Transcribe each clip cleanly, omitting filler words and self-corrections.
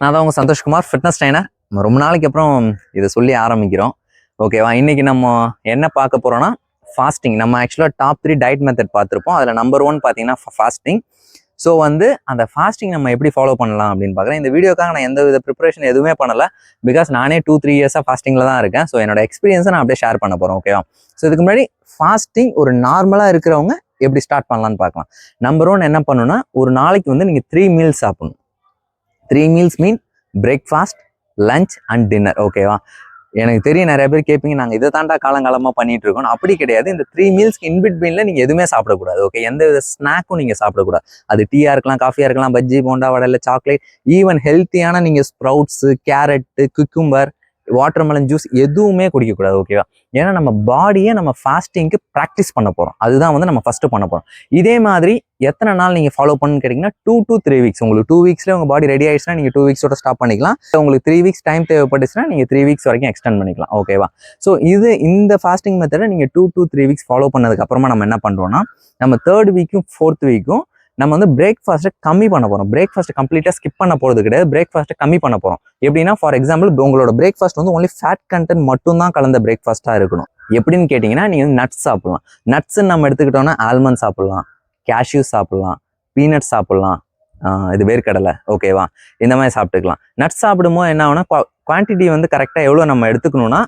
நான் தான் உங்கள் சந்தோஷ்குமார், ஃபிட்னஸ் ட்ரைனர். நம்ம ரொம்ப நாளைக்கு அப்புறம் இதை சொல்லி ஆரம்பிக்கிறோம். ஓகேவா? இன்றைக்கி நம்ம என்ன பார்க்க போகிறோன்னா ஃபாஸ்டிங். நம்ம ஆக்சுவலாக டாப் 3 டயட் மெத்தட் பார்த்துருப்போம். அதில் நம்பர் 1 பார்த்தீங்கன்னா ஃபாஸ்டிங். ஸோ அந்த ஃபாஸ்டிங் நம்ம எப்படி ஃபாலோ பண்ணலாம் அப்படின்னு பார்க்குறேன். இந்த வீடியோக்காக நான் எந்த வித ப்ரிப்பரேஷன் எதுவுமே பண்ணலை. பிகாஸ் நானே 2-3 இயர்ஸாக ஃபாஸ்டிங்கில் தான் இருக்கேன். ஸோ என்னோட எக்ஸ்பீரியன்ஸை நான் அப்படியே ஷேர் பண்ண போகிறோம். ஓகேவா? ஸோ இதுக்கு முன்னாடி ஃபாஸ்டிங் ஒரு நார்மலாக இருக்கிறவங்க எப்படி ஸ்டார்ட் பண்ணலான்னு பார்க்கலாம். நம்பர் 1 என்ன பண்ணணும்னா, ஒரு நாளைக்கு நீங்கள் 3 மீல்ஸ் சாப்பிடணும். 3 meals mean breakfast, lunch and dinner. ஓகேவா? எனக்கு தெரியும் நிறைய பேர் கேட்பீங்க, நாங்கள் இதை தாண்டா காலங்காலமாக பண்ணிட்டு இருக்கோம். அப்படி கிடையாது. இந்த 3 மீல்ஸ்க்கு இன்பிட்வீனில் நீங்கள் எதுவுமே சாப்பிடக்கூடாது. ஓகே? எந்த வித ஸ்நாக்கும் நீங்கள் சாப்பிடக்கூடாது. அது டீயாக இருக்கலாம், காஃபியாக இருக்கலாம், பஜ்ஜி, போண்டா, வடை, இல்லை சாக்லேட், ஈவன் ஹெல்த்தியான நீங்கள் sprouts, carrot, cucumber, watermelon juice எதுவுமே குடிக்கக்கூடாது. ஓகேவா? ஏன்னா நம்ம பாடியை நம்ம ஃபாஸ்டிங்க்கு ப்ராக்டிஸ் பண்ண போகிறோம். அதுதான் நம்ம ஃபஸ்ட்டு பண்ண போகிறோம். இதே மாதிரி எத்தனை நாள் நீங்கள் ஃபாலோ பண்ணுன்னு கேட்டிங்கன்னா 2 to 3 வீக்ஸ். உங்களுக்கு 2 வீக்ஸ்லேயே உங்கள் பாடி ரெடி ஆகிடுச்சுன்னா நீங்கள் 2 வீக்ஸோட ஸ்டாப் பண்ணிக்கலாம். உங்களுக்கு 3 வீக்ஸ் டைம் தேவைப்பட்டுச்சுன்னா நீங்கள் 3 வீக்ஸ் வரைக்கும் எக்ஸ்டெண்ட் பண்ணிக்கலாம். ஓகேவா? ஸோ இந்த ஃபாஸ்டிங் மெத்தடை நீங்கள் 2 to 3 வீக்ஸ் ஃபாலோ பண்ணதுக்கப்புறமா நம்ம என்ன பண்ணுறோம்னா, நம்ம 3rd வீக்கும் 4th வீக்கும் நம்ம பிரேக்ஃபாஸ்ட்டை கம்மி பண்ண போகிறோம். பிரேக்ஃபாஸ்ட்டை கம்ப்ளீட்டாக ஸ்கிப் பண்ண போகிறது கிடையாது. பிரேக்ஃபாஸ்ட்டை கம்மி பண்ண போகிறோம். எப்படின்னா, ஃபார் எக்ஸாம்பிள், உங்களோட பிரேக்ஃபாஸ்ட் ஒன்லி ஃபேட் கண்டென்ட் மட்டும்தான் கலந்த பிரேக்ஃபாஸ்ட்டாக இருக்கணும். எப்படின்னு கேட்டிங்கன்னா, நீங்கள் நட்ஸ் சாப்பிட்லாம். நட்ஸ்ன்னு நம்ம எடுத்துக்கிட்டோம்னா ஆல்மண்ட் சாப்பிட்லாம், கேஷ்யூ சாப்பிட்லாம், பீனட் சாப்பிட்லாம், இது வேர்க்கடலை. ஓகேவா? இந்த மாதிரி சாப்பிட்டுக்கலாம். நட்ஸ் சாப்பிடும்போது என்ன ஆகுனா, குவான்டிட்டி கரெக்டாக எவ்வளோ நம்ம எடுத்துக்கணும்னா,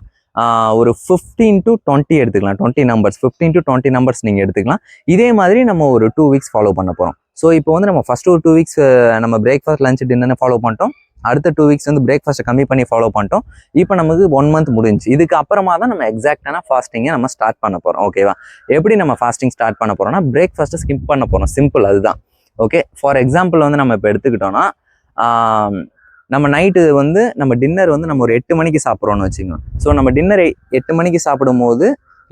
ஒரு 15 to 20 எடுத்துக்கலாம். 20 நம்பர்ஸ், 15 to 20 நம்பர்ஸ் நீங்கள் எடுத்துக்கலாம். இதே மாதிரி நம்ம ஒரு 2 வீக்ஸ் ஃபாலோ பண்ண போகிறோம். ஸோ இப்போ நம்ம ஃபஸ்ட்டு ஒரு 2 வீக்ஸ் நம்ம பிரேக்ஃபாஸ்ட், லஞ்ச், டின்னர் ஃபாலோ பண்ணிட்டோம். அடுத்த 2 வீக்ஸ் பிரேக்ஃபாஸ்ட்டை கம்மி பண்ணி ஃபாலோ பண்ணிட்டோம். இப்போ நமக்கு 1 மந்த் முடிஞ்சு. இதுக்கு அப்புறமா தான் நம்ம எக்ஸாக்டான ஃபாஸ்டிங்கை நம்ம ஸ்டார்ட் பண்ண போகிறோம். ஓகேவா? எப்படி நம்ம ஃபாஸ்டிங் ஸ்டார்ட் பண்ண போகிறோம்னா, பிரேக்ஃபாஸ்ட்டை ஸ்கிப் பண்ண போகிறோம். சிம்பிள், அதுதான். ஓகே? ஃபார் எக்ஸாம்பிள் நம்ம இப்போ எடுத்துக்கிட்டோம்னா, நம்ம நைட்டு நம்ம டின்னர் நம்ம ஒரு 8 மணிக்கு சாப்பிட்றோன்னு வச்சுக்கோங்க. ஸோ நம்ம டின்னர் 8 மணிக்கு சாப்பிடும் போது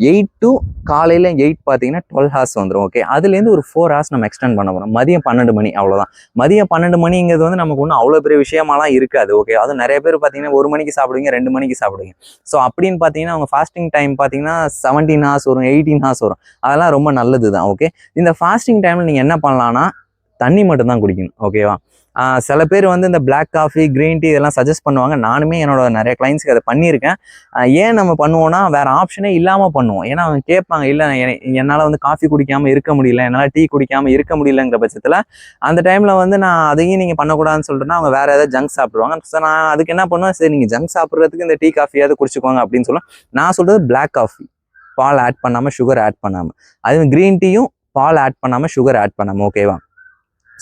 8 to காலையில் 8 பார்த்தீங்கன்னா 12 hours வந்துடும். ஓகே? அதுலேருந்து ஒரு 4 hours நம்ம எக்ஸ்டெண்ட் பண்ண போகிறோம். மதியம் 12 மணி, அவ்வளோதான். மதியம் 12 மணிங்கிறது நமக்கு ஒன்றும் அவ்வளோ பெரிய விஷயமாலாம் இருக்காது. ஓகே? அதுவும் நிறைய பேர் பார்த்தீங்கன்னா 1 மணிக்கு சாப்பிடுவீங்க, 2 மணிக்கு சாப்பிடுவீங்க. ஸோ அப்படின்னு பார்த்தீங்கன்னா அவங்க ஃபாஸ்டிங் டைம் பார்த்தீங்கன்னா 17 hours வரும், 18 hours வரும். அதெல்லாம் ரொம்ப நல்லது தான். ஓகே? இந்த ஃபாஸ்டிங் டைமில் நீங்கள் என்ன பண்ணலான்னா, தண்ணி மட்டும்தான் குடிக்கணும். ஓகேவா? சில பேர் இந்த பிளாக் காஃபி, க்ரீன் டீ இதெல்லாம் சஜஸ்ட் பண்ணுவாங்க. நானுமே என்னோட நிறைய கிளைண்ட்ஸ்க்கு அதை பண்ணியிருக்கேன். ஏன் நம்ம பண்ணுவோம்னா, வேறு ஆப்ஷனே இல்லாமல் பண்ணுவோம். ஏன்னா அவங்க கேட்பாங்க, இல்லை என்னால் காஃபி குடிக்காமல் இருக்க முடியல, என்னால் டீ குடிக்காமல் இருக்க முடியலங்கிற பட்சத்தில் அந்த டைமில் நான் அதையும் நீங்கள் பண்ணக்கூடாதுன்னு சொல்லிட்டுனா அவங்க வேறு ஏதாவது ஜங்க் சாப்பிடுவாங்க. ஸோ நான் அதுக்கு என்ன பண்ணுவேன், சரி நீங்கள் ஜங்க் சாப்பிட்றதுக்கு இந்த டீ காஃபியாவது குடிச்சுக்கோங்க அப்படின்னு சொல்லுவேன். நான் சொல்கிறது பிளாக் காஃபி, பால் ஆட் பண்ணாமல், சுகர் ஆட் பண்ணாமல். அதுவும் க்ரீன் டீயும் பால் ஆட் பண்ணாமல், சுகர் ஆட் பண்ணாமல். ஓகேவா?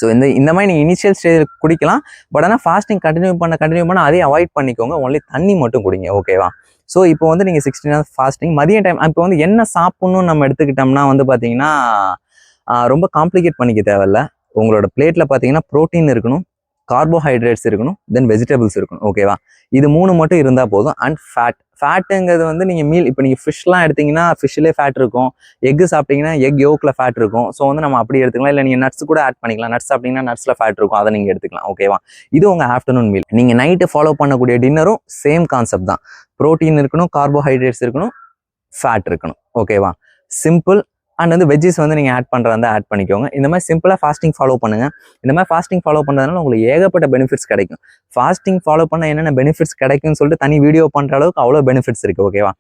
ஸோ இந்த மாதிரி நீங்கள் இனிஷியல் ஸ்டேஜில் குடிக்கலாம். பட் ஆனால் ஃபாஸ்டிங் கண்டினியூ பண்ண அதே அவாய்ட் பண்ணிக்கோங்க. ஒன்லி தண்ணி மட்டும் குடிங்க. ஓகேவா? ஸோ இப்போ நீங்கள் 16 hours ஃபாஸ்டிங், மதிய டைம் இப்போ என்ன சாப்பிட்ணுன்னு நம்ம எடுத்துக்கிட்டோம்னா பார்த்தீங்கன்னா, ரொம்ப காம்ப்ளிகேட் பண்ணிக்க தேவையில்ல. உங்களோட பிளேட்டில் பார்த்தீங்கன்னா ப்ரோட்டீன் இருக்கணும், கார்போஹைட்ரேட்ஸ் இருக்கணும், தென் வெஜிடபிள்ஸ் இருக்கணும். ஓகேவா? இது 3 மட்டும் இருந்தால் போதும். அண்ட் ஃபேட்டுங்கிறது நீங்கள் மீல், இப்போ நீங்கள் ஃபிஷ்லாம் எடுத்திங்கன்னா ஃபிஷ்லேயே ஃபேட் இருக்கும். எக்கு சாப்பிட்டீங்கன்னா எக் யோக்கில் ஃபேட் இருக்கும். ஸோ நம்ம அப்படி எடுத்துக்கலாம். இல்லை நீங்கள் நட்ஸ் கூட ஆட் பண்ணிக்கலாம். நட்ஸ் சாப்பிட்டீங்கன்னா நட்ஸில் ஃபேட் இருக்கும், அதை நீங்கள் எடுத்துக்கலாம். ஓகேவா? இது உங்கள் ஆஃப்டர்நூன் மீல். நீங்கள் நைட்டு ஃபாலோ பண்ணக்கூடிய டின்னரும் சேம் கான்செப்ட் தான். ப்ரோட்டீன் இருக்கணும், கார்போஹைட்ரேட்ஸ் இருக்கணும், ஃபேட் இருக்கணும். ஓகேவா? சிம்பிள். அண்ட் வெஜ்ஜஸ் நீங்கள் ஆட் பண்ணுறதா ஆட் பண்ணிக்கோங்க. இந்த மாதிரி சிம்பிளாக ஃபாஸ்டிங் ஃபாலோ பண்ணுங்கள். இந்த மாதிரி ஃபாஸ்டிங் ஃபாலோ பண்ணுறதுனால உங்களுக்கு ஏகப்பட்ட பெனிஃபிட்ஸ் கிடைக்கும். ஃபாஸ்டிங் ஃபாலோ பண்ண என்னென்ன பெனிஃபிட்ஸ் கிடைக்கும்னு சொல்லிட்டு தனி வீடியோ பண்ணுற அளவுக்கு அவ்வளோ பெனிஃபிட்ஸ் இருக்குது. ஓகேவா?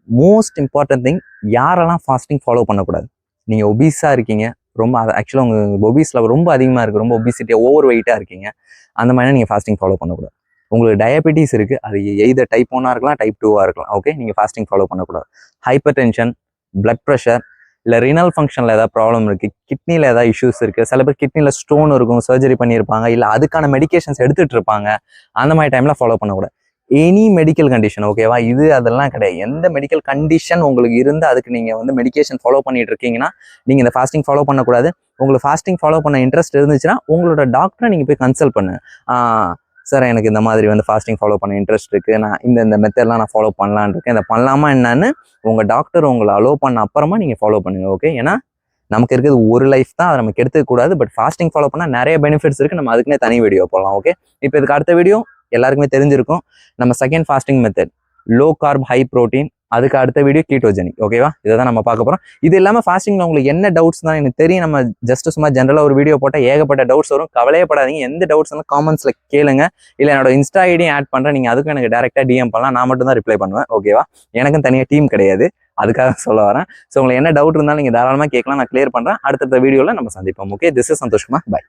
மோஸ்ட் இம்பார்ட்டன்ட் திங், யாரெல்லாம் ஃபாஸ்டிங் ஃபாலோ பண்ணக்கூடாது? நீங்கள் ஒபீஸாக இருக்கீங்க, ரொம்ப ஆக்சுவலாக உங்கள் ஒபீஸில் ரொம்ப அதிகமாக இருக்குது, ரொம்ப ஒபிசிட்டி, ஓவர் வெயிட்டாக இருக்கீங்க, அந்த மாதிரி நீங்கள் ஃபாஸ்டிங் ஃபாலோ பண்ணக்கூடாது. உங்களுக்கு டயபெட்டிஸ் இருக்குது, அது எய்தர் டைப் 1 இருக்கலாம், டைப் 2 இருக்கலாம். ஓகே? நீங்கள் ஃபாஸ்டிங் ஃபாலோ பண்ணக்கூடாது. ஹைப்பர் டென்ஷன், பிளட் ப்ரெஷர், இல்லை ரினல் ஃபங்க்ஷனில் ஏதாவது ப்ராப்ளம் இருக்குது, கிட்னியில் ஏதாவது இஷ்யூஸ் இருக்குது, சில பேர் கிட்னியில் ஸ்டோன் இருக்கும், சர்ஜரி பண்ணியிருப்பாங்க, இல்லை அதுக்கான மெடிக்கேஷன்ஸ் எடுத்துகிட்டு இருப்பாங்க, அந்த மாதிரி டைமில் ஃபாலோ பண்ணக்கூடாது. Any medical condition. ஓகேவா? அதெல்லாம் கிடையாது. எந்த மெடிக்கல் கண்டிஷன் உங்களுக்கு இருந்து அதுக்கு நீங்கள் மெடிக்கேஷன் ஃபாலோ பண்ணிட்டு இருக்கீங்கன்னா நீங்கள் இந்த ஃபாஸ்டிங் ஃபாலோ பண்ணக்கூடாது. உங்களுக்கு ஃபாஸ்டிங் ஃபாலோ பண்ண இன்ட்ரெஸ்ட் இருந்துச்சுன்னா உங்களோட டாக்டரை நீங்கள் போய் கன்சல்ட் பண்ணுங்க. சார், எனக்கு இந்த மாதிரி ஃபாஸ்டிங் ஃபாலோ பண்ண இன்ட்ரெஸ்ட் இருக்குது, நான் இந்த மெத்தட்லாம் நான் ஃபாலோ பண்ணலான்னு இருக்கேன், இதை பண்ணலாமா என்னன்னு உங்கள் டாக்டர் உங்களை அலோவ் பண்ண அப்புறமா நீங்கள் ஃபாலோ பண்ணுங்கள். ஓகே? ஏன்னா நமக்கு இருக்கிறது ஒரு லைஃப் தான், அதை நமக்கு எடுத்துக்கூடாது. பட் ஃபாஸ்டிங் ஃபாலோ பண்ணால் நிறைய பெனிஃபிட்ஸ் இருக்குது. நம்ம அதுக்குன்னே தனி வீடியோ போடலாம். ஓகே? இப்போ இதுக்கு அடுத்த வீடியோ எல்லாருக்குமே தெரிஞ்சிருக்கும். நம்ம second fasting method, low corp high protein அதுக்கு அடுத்த வீடியோ கீட்டோஜெனிக். ஓகேவா, இதை தான் நம்ம பார்க்க போகிறோம். இது இல்லாமல் ஃபாஸ்டிங்கில் உங்களுக்கு என்ன டவுட்ஸ் தான் எனக்கு தெரியும். நம்ம ஜஸ்ட் சும்மா ஜென்ரலாக ஒரு வீடியோ போட்டால் ஏகப்பட்ட டவுட்ஸ் வரும். கவலையப்படாதீங்க. எந்த டவுட்ஸ் வந்து காமெண்ட்ஸில் கேளுங்க. இல்லை என்னோட இன்ஸ்டா ஐடியும் ஆட் பண்ணுறேன். நீங்கள் அதுக்கும் எனக்கு டேரெக்டாக டிஎம் பண்ணலாம். நான் மட்டும் தான் ரிப்ளை பண்ணுவேன். ஓகேவா, எனக்கும் தனியாக டீம் கிடையாது. அதுக்காக சொல்ல வரேன். ஸோ உங்களுக்கு என்ன டவுட் இருந்தாலும் நீங்கள் தாராளமாக கேட்கலாம். நான் கிளியர் பண்ணுறேன். அடுத்த வீடியோவில் நம்ம சந்திப்போம். Okay, this is Santhoshkumar. By.